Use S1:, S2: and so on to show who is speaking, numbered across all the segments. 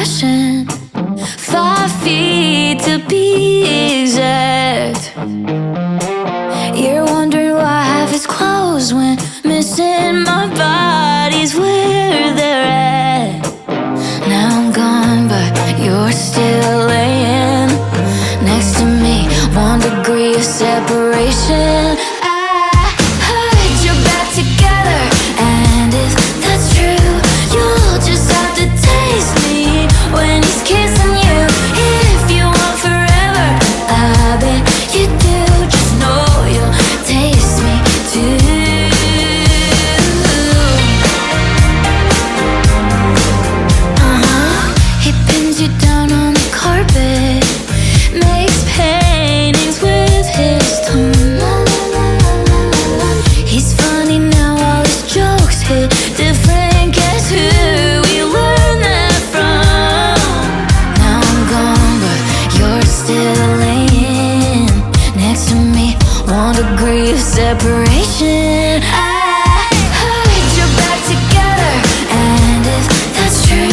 S1: expression. 5 feet to be exact. You're wondering why half is closed when missing my body's where they're at. Now I'm gone, but you're still laying next to me. 1 degree of separation. I heard you're back together, and if that's true, you'll just have to taste me when he's kissing you. If you want forever, I bet you do. Just know you'll taste me too. He pins you down on the carpet, makes paintings with his tongue. He's funny now, all his jokes hit different. Guess who we learned that from? Now I'm gone, but you're still laying next to me. 1 degree of separation. I heard you're back together, and if that's true,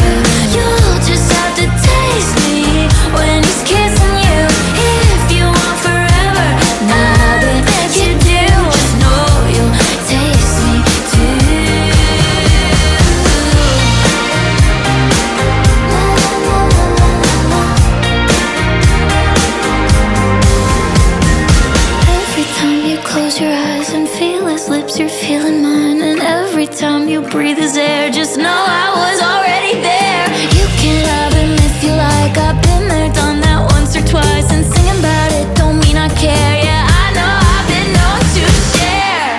S1: you'll just have to taste me when he's kissing you. If you want forever, I bet you do. Just know you'll taste me too. Every time you close your eyes and feel his lips, you're feeling mine. And every time you breathe his air, just know I was already there. You can have him if you like. I've been there, done that once or twice. And singing about it don't mean I care. Yeah, I know I've been known to share.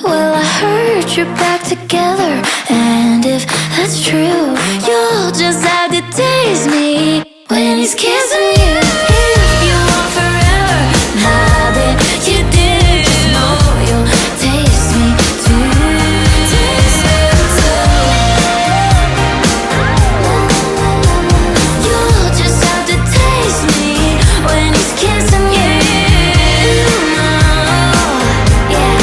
S1: Well, I heard you're back together, and if that's true, you'll just have to taste me when he's kissing you. If you want forever, I bet you do. Just know you'll taste me too. Taste me too. You'll just have to taste me when he's kissing you. Yeah,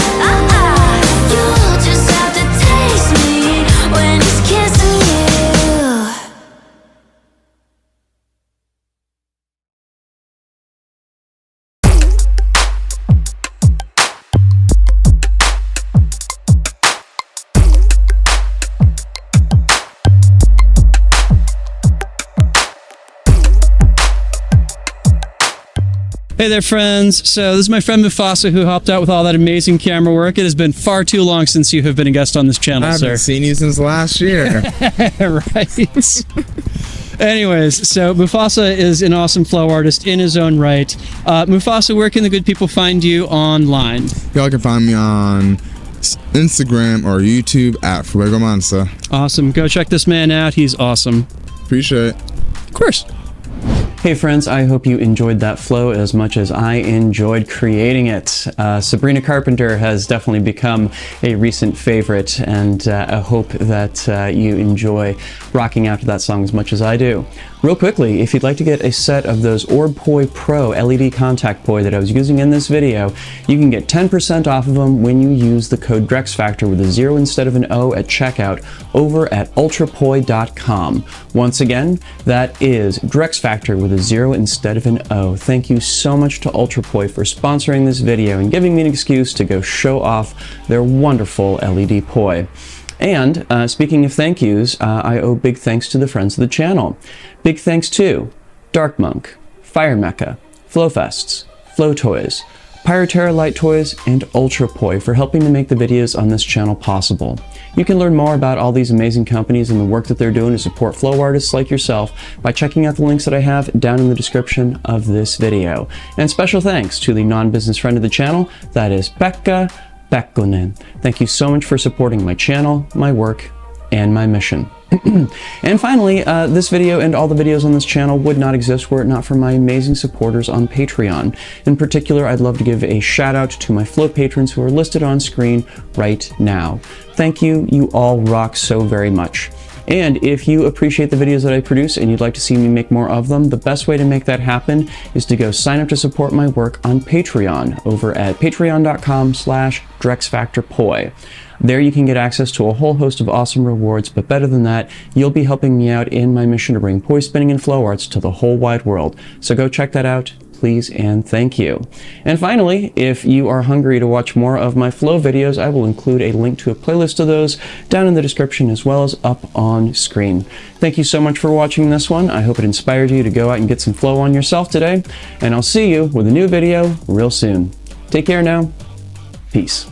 S1: you'll just have to taste me when he's kissing you.
S2: Hey there, friends. So this is my friend Mufasa, who helped out with all that amazing camera work. It has been far too long since you have been a guest on this channel,
S3: I
S2: sir.
S3: haven't seen you since last year.
S2: Right. Anyways, so Mufasa is an awesome flow artist in his own right. Mufasa, where can the good people find you online?
S3: Y'all can find me on Instagram or YouTube at Fuego Mansa.
S2: Awesome. Go check this man out. He's awesome.
S3: Appreciate it.
S2: Of course. Hey friends, I hope you enjoyed that flow as much as I enjoyed creating it. Sabrina Carpenter has definitely become a recent favorite, and I hope that you enjoy rocking out to that song as much as I do. Real quickly, if you'd like to get a set of those Ultrapoi Pro LED contact poi that I was using in this video, you can get 10% off of them when you use the code DrexFactor with a 0 instead of an O at checkout over at ultrapoi.com. Once again, that is DrexFactor with a 0 instead of an O. Thank you so much to Ultrapoi for sponsoring this video and giving me an excuse to go show off their wonderful LED poi. And speaking of thank yous, I owe big thanks to the friends of the channel. Big thanks to Dark Monk, Fire Mecha, Flowfests, Flow Toys, Pyroterra Light Toys, and Ultrapoi for helping to make the videos on this channel possible. You can learn more about all these amazing companies and the work that they're doing to support flow artists like yourself by checking out the links that I have down in the description of this video. And special thanks to the non-business friend of the channel, that is Pekha Pekkonen. Thank you so much for supporting my channel, my work, and my mission. And finally, this video and all the videos on this channel would not exist were it not for my amazing supporters on Patreon. In particular, I'd love to give a shout out to my Flow patrons who are listed on screen right now. Thank you, you all rock so very much. And if you appreciate the videos that I produce and you'd like to see me make more of them, the best way to make that happen is to go sign up to support my work on Patreon over at patreon.com/DrexFactorPoi. There you can get access to a whole host of awesome rewards, but better than that, you'll be helping me out in my mission to bring poi spinning and flow arts to the whole wide world. So go check that out, please and thank you. And finally, if you are hungry to watch more of my flow videos, I will include a link to a playlist of those down in the description as well as up on screen. Thank you so much for watching this one. I hope it inspired you to go out and get some flow on yourself today, and I'll see you with a new video real soon. Take care now. Peace.